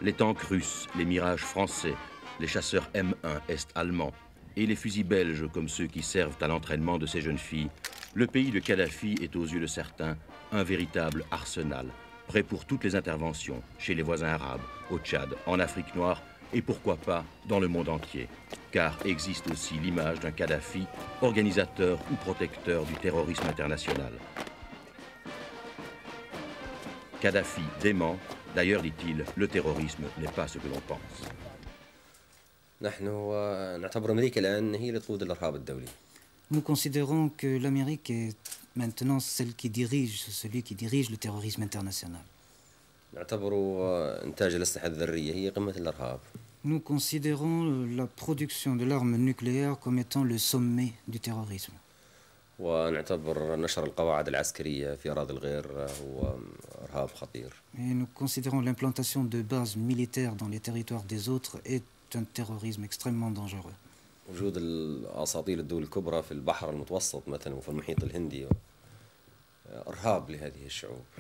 les tanks russes, les Mirages français, les chasseurs M1 est-allemands et les fusils belges comme ceux qui servent à l'entraînement de ces jeunes filles, le pays de Kadhafi est aux yeux de certains un véritable arsenal, prêt pour toutes les interventions, chez les voisins arabes, au Tchad, en Afrique noire et pourquoi pas dans le monde entier. Car existe aussi l'image d'un Kadhafi, organisateur ou protecteur du terrorisme international. Kadhafi dément, d'ailleurs dit-il, le terrorisme n'est pas ce que l'on pense. Nous considérons que l'Amérique est maintenant celui qui dirige le terrorisme international. Nous considérons la production de l'arme nucléaire comme étant le sommet du terrorisme. Et nous considérons l'implantation de bases militaires dans les territoires des autres est un terrorisme extrêmement dangereux.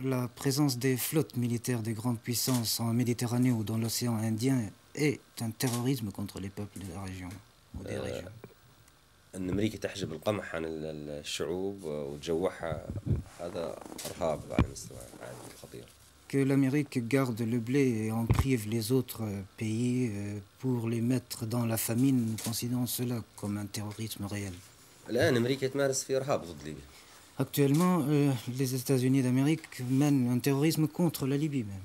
La présence des flottes militaires des grandes puissances en Méditerranée ou dans l'océan Indien est un terrorisme contre les peuples de la région ou des régions. Que l'Amérique garde le blé et en prive les autres pays pour les mettre dans la famine, nous considérons cela comme un terrorisme réel. Actuellement, les États-Unis d'Amérique mènent un terrorisme contre la Libye même.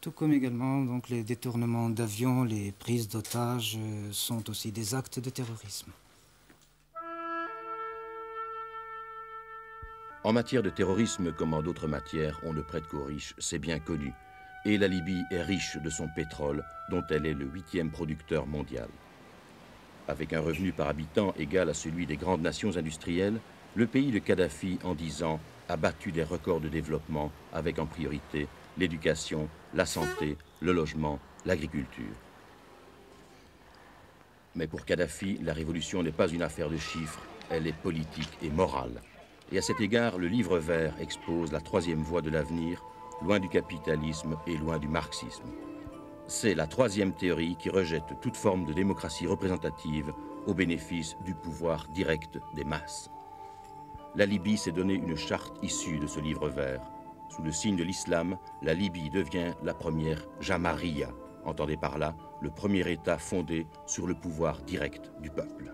Tout comme également donc, les détournements d'avions, les prises d'otages sont aussi des actes de terrorisme. En matière de terrorisme, comme en d'autres matières, on ne prête qu'aux riches, c'est bien connu. Et la Libye est riche de son pétrole, dont elle est le 8e producteur mondial. Avec un revenu par habitant égal à celui des grandes nations industrielles, le pays de Kadhafi, en 10 ans, a battu des records de développement, avec en priorité l'éducation, la santé, le logement, l'agriculture. Mais pour Kadhafi, la révolution n'est pas une affaire de chiffres, elle est politique et morale. Et à cet égard, le livre vert expose la 3e voie de l'avenir, loin du capitalisme et loin du marxisme. C'est la 3e théorie qui rejette toute forme de démocratie représentative au bénéfice du pouvoir direct des masses. La Libye s'est donné une charte issue de ce livre vert. Sous le signe de l'islam, la Libye devient la première Jamahiriya, entendez par là le premier État fondé sur le pouvoir direct du peuple.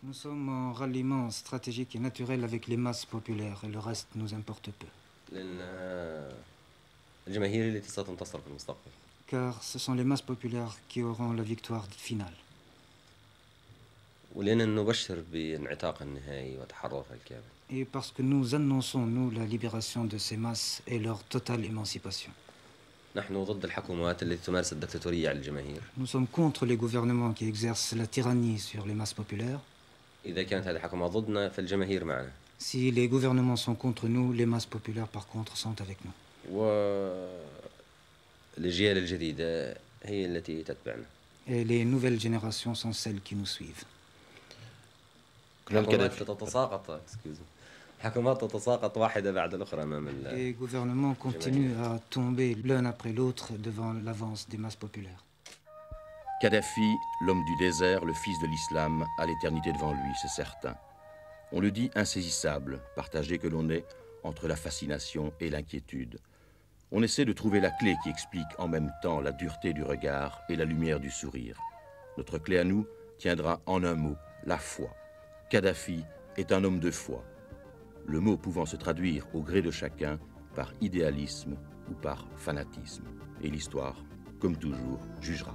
Nous sommes en ralliement stratégique et naturel avec les masses populaires et le reste nous importe peu. Car ce sont les masses populaires qui auront la victoire finale. Et parce que nous annonçons, nous, la libération de ces masses et leur totale émancipation. Nous sommes contre les gouvernements qui exercent la tyrannie sur les masses populaires. Si les gouvernements sont contre nous, les masses populaires, par contre, sont avec nous. Et les nouvelles générations sont celles qui nous suivent. Les gouvernements continuent à tomber l'un après l'autre devant l'avance des masses populaires. Kadhafi, l'homme du désert, le fils de l'islam, a l'éternité devant lui, c'est certain. On le dit insaisissable, partagé que l'on est entre la fascination et l'inquiétude. On essaie de trouver la clé qui explique en même temps la dureté du regard et la lumière du sourire. Notre clé à nous tiendra en un mot, la foi. Kadhafi est un homme de foi. Le mot pouvant se traduire au gré de chacun par idéalisme ou par fanatisme. Et l'histoire, comme toujours, jugera.